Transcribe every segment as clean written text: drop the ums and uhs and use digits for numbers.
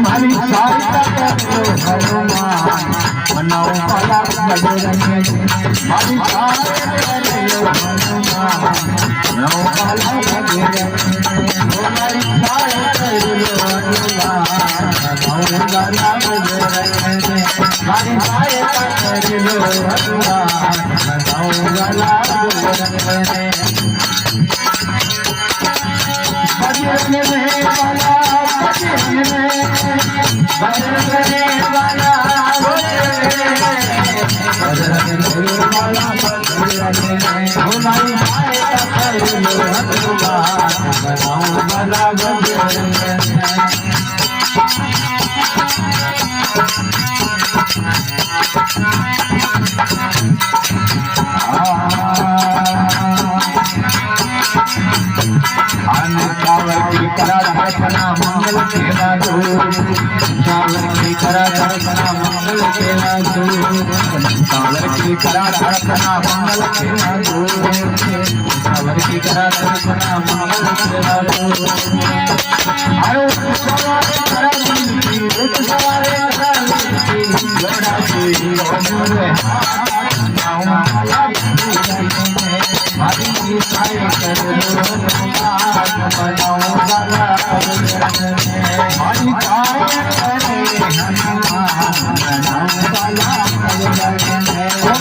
मारी हनुमान मनाओ भला बजरंग मारी मनाओ भला बजरंग मारी मारी मंगल केला दो सावर की करा धड़कना मंगल केला दो सावर की करा धड़कना मंगल केला दो सावर की करा धड़कना मंगल केला दो आयो सवारे करा दी सवारे करा दी बड़ा सी ओमुरे मारी साई कर लो मनाओ भला मारी साई करे हनुमान मनाओ भला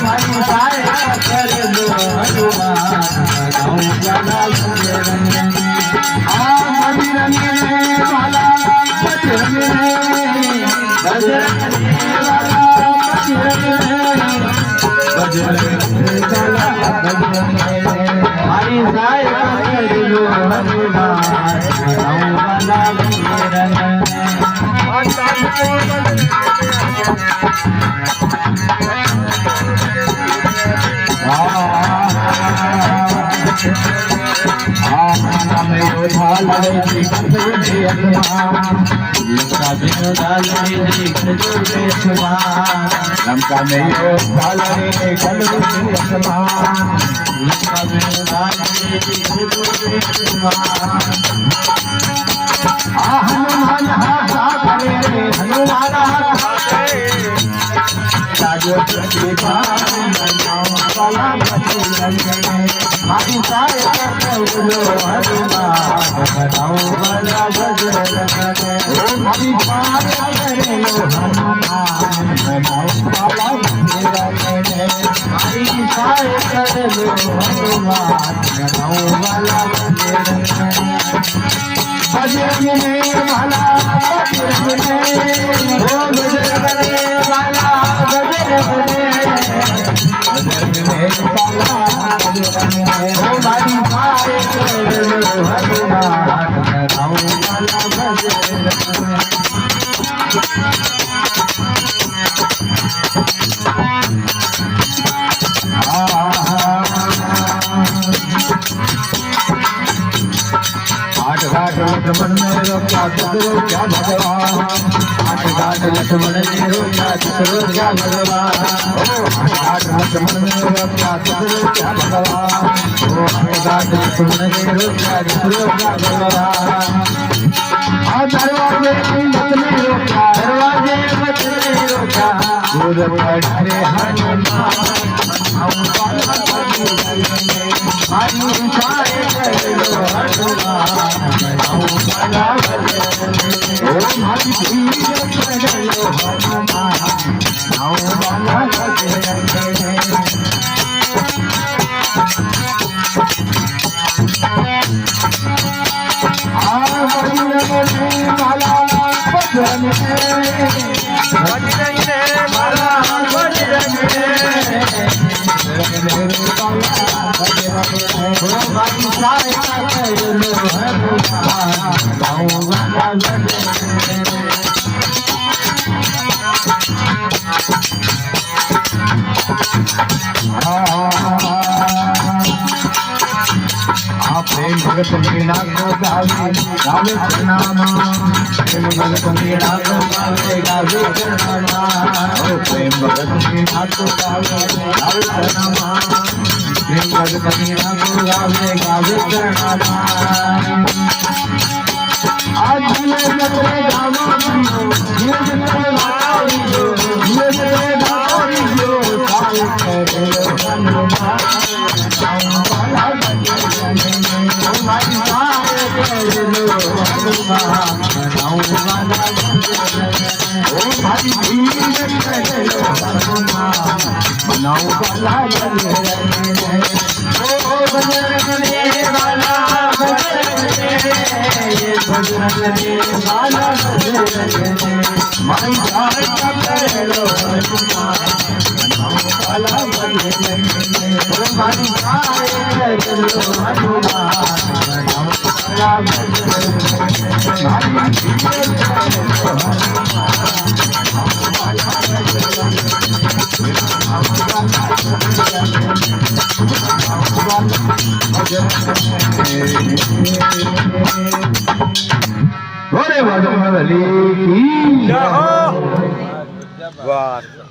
मारी साई कर लो हनुमान मनाओ भला बजरंग वाला बजरंग वाला हरी साई कर लो हनुमान भला लंका में यो डाले हनुमान हनुमान मारी साई कर लो हनुमान मनाओ भला बजरंग मारी साई कर लो हनुमान मनाओ भला बजरंग मारी साई कर लो हनुमान मनाओ भला बजरंग बजरंग वाला बजरंग वाला मारी साई कर लो हनुमान मनाओ भला बजरंग आठ घाट लक्ष्मण ने रोका सदरो क्या भगवान आठ घाट लक्ष्मण ने रोका सदरो क्या भगवान आठ लक्ष्मण ने रोका सदरो क्या भगवान आठ घाट लक्ष्मण ने रोका सदरो क्या भगवान दरवाजे मत ने रोका दरवाजे मत ने रोका दूर पड़े हनुमान मारी साई कर लो हनुमान मनाओ भला बजरंग मारी साई कर लो हनुमान मनाओ भला बजरंग प्रेम भगत मीना को गावे गावे प्रणामा प्रेम भगत मीरा को गावे गावे प्रणामा ओ प्रेम भगत मीरा को गावे गावे प्रणामा प्रेम भगत मीरा को गावे गावे प्रणामा आज दिले जतरे गावा दिले जतरे गावी जो दिले जतरे गावी जो साल करे हनुमान नाम वाला हमारी सारे करे लो हनुमान नाम वाला ओ भाई भीड़ करे लो हनुमान नाम वाला ओ बजरंग वाला बजरंग वाला माई जान करे लो हनुमान नाम वाला माई जान करे लो हनुमान नाम वाला बोले भगवान की जय हो। वाह।